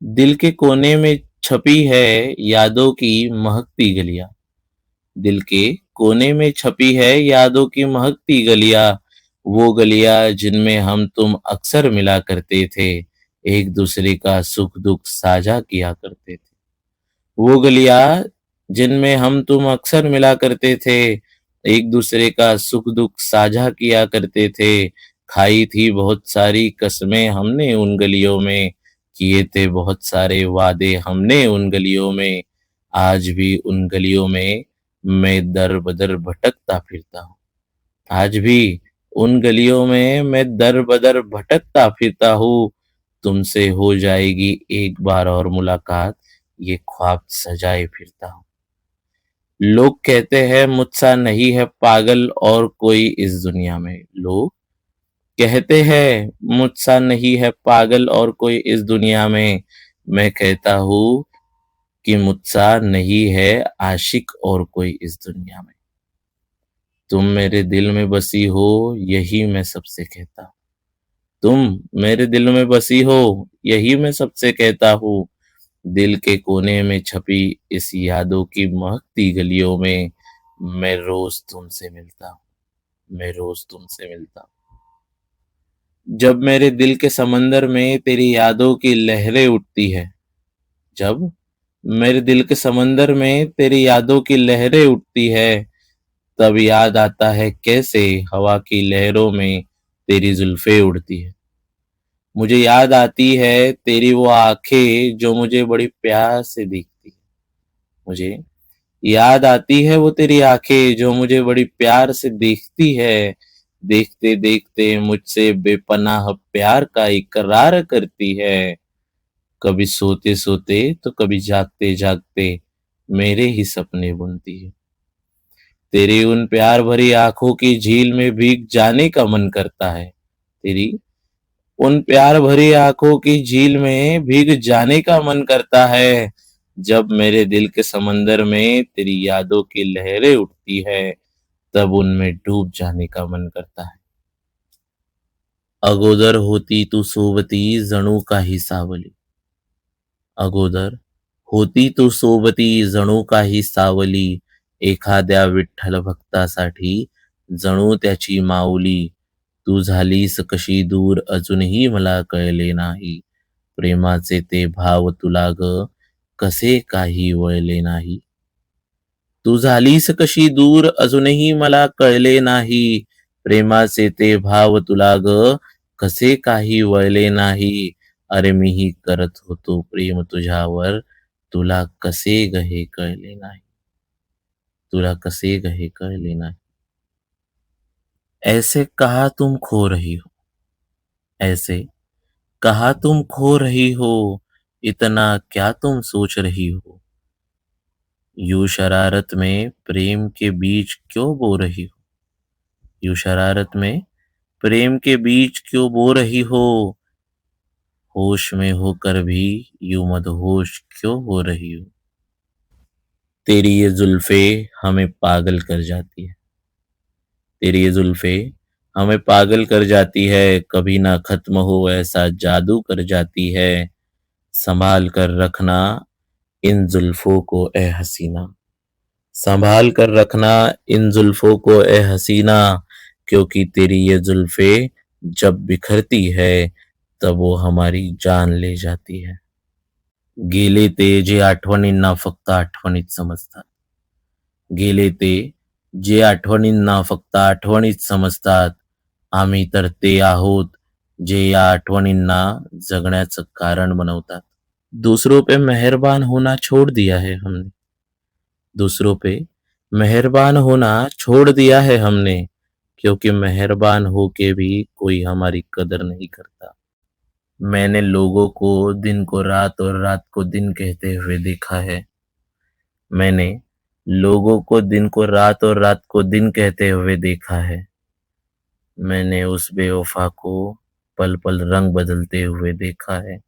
दिल के कोने में छपी है यादों की महकती गलियां। दिल के कोने में छपी है यादों की महकती गलियां। वो गलियां जिनमें हम तुम अक्सर मिला करते थे, एक दूसरे का सुख दुख साझा किया करते थे। वो गलियां जिनमें हम तुम अक्सर मिला करते थे, एक दूसरे का सुख दुख साझा किया करते थे। खाई थी बहुत सारी कसमें हमने उन गलियों में, किए थे बहुत सारे वादे हमने उन गलियों में। आज भी उन गलियों में मैं दर बदर भटकता फिरता हूँ। आज भी उन गलियों में मैं दर बदर भटकता फिरता हूँ। तुमसे हो जाएगी एक बार और मुलाकात, ये ख्वाब सजाए फिरता हूँ। लोग कहते हैं मुझसा नहीं है पागल और कोई इस दुनिया में। लोग कहते हैं मुझसा नहीं है पागल और कोई इस दुनिया में। मैं कहता हूँ कि मुझसा नहीं है आशिक और कोई इस दुनिया में। तुम मेरे दिल में बसी हो, यही मैं सबसे कहता हूँ। तुम मेरे दिल में बसी हो, यही मैं सबसे कहता हूँ। दिल के कोने में छपी इस यादों की महकती गलियों में मैं रोज तुमसे मिलता हूँ। मैं रोज तुमसे मिलता हूँ। जब मेरे दिल के समंदर में तेरी यादों की लहरें उठती है, जब मेरे दिल के समंदर में तेरी यादों की लहरें उठती है, तब याद आता है कैसे हवा की लहरों में तेरी जुल्फें उड़ती है। मुझे याद आती है तेरी वो आंखें जो मुझे बड़ी प्यार से देखती है। मुझे याद आती है वो तेरी आंखें जो मुझे बड़ी प्यार से देखती है। देखते देखते मुझसे बेपनाह प्यार का इकरार करती है। कभी सोते सोते तो कभी जागते जागते मेरे ही सपने बुनती है। तेरी उन प्यार भरी आंखों की झील में भीग जाने का मन करता है। तेरी उन प्यार भरी आंखों की झील में भीग जाने का मन करता है। जब मेरे दिल के समंदर में तेरी यादों की लहरें उठती है, तब उनमें डूब जाने का मन करता है। अगोदर होती तू सोबती जणू काही सावली। अगोदर होती तू सोबती जणू काही सावली, एखाद्या विठ्ठल भक्तासाठी जणू त्याची माऊली. तू झालीस कशी दूर अजूनही मला कळले नाही, प्रेमाचे ते भाव तुला ग कसे काही वळले नाही. तू झालीस कशी दूर अजूनही मला कळले नाही, प्रेमाचे ते भाव तुला ग कसे काही वळले नाही. अरे मीही करत होतो प्रेम तुझ्यावर, तुला कसे ग हे कळले नाही. तुला कसे ग हे कळले नाही. ऐसे कहा तुम खो रही हो, ऐसे कहा तुम खो रही हो, इतना क्या तुम सोच रही हो. यूं शरारत में प्रेम के बीच क्यों बो रही हो. यूं शरारत में प्रेम के बीच क्यों बो रही हो. होश में होकर भी यूं मदहोश क्यों हो रही हो. तेरी ये जुल्फे हमें पागल कर जाती है. तेरी ये जुल्फे हमें पागल कर जाती है, कभी ना खत्म हो ऐसा जादू कर जाती है. संभाल कर रखना इन जुल्फों को ए हसीना. संभाल कर रखना इन जुल्फों को ए हसीना, क्योंकि तेरी ये जुल्फे जब बिखरती है तब वो हमारी जान ले जाती है. गेले ते जे आठवणींना फक्त आठवणीत समजतात. गेले ते जे आठवणींना फक्त आठवणीत समजतात. आम्ही तर ते आहोत जे या आठवणींना जगण्याचं कारण बनवतात. दूसरों पे मेहरबान होना छोड़ दिया है हमने. दूसरों पे मेहरबान होना छोड़ दिया है हमने, क्योंकि मेहरबान होके भी कोई हमारी कदर नहीं करता. मैंने लोगों को दिन को रात और रात को दिन कहते हुए देखा है. मैंने लोगों को दिन को रात और रात को दिन कहते हुए देखा है. मैंने उस बेवफा को पल पल रंग बदलते हुए देखा है.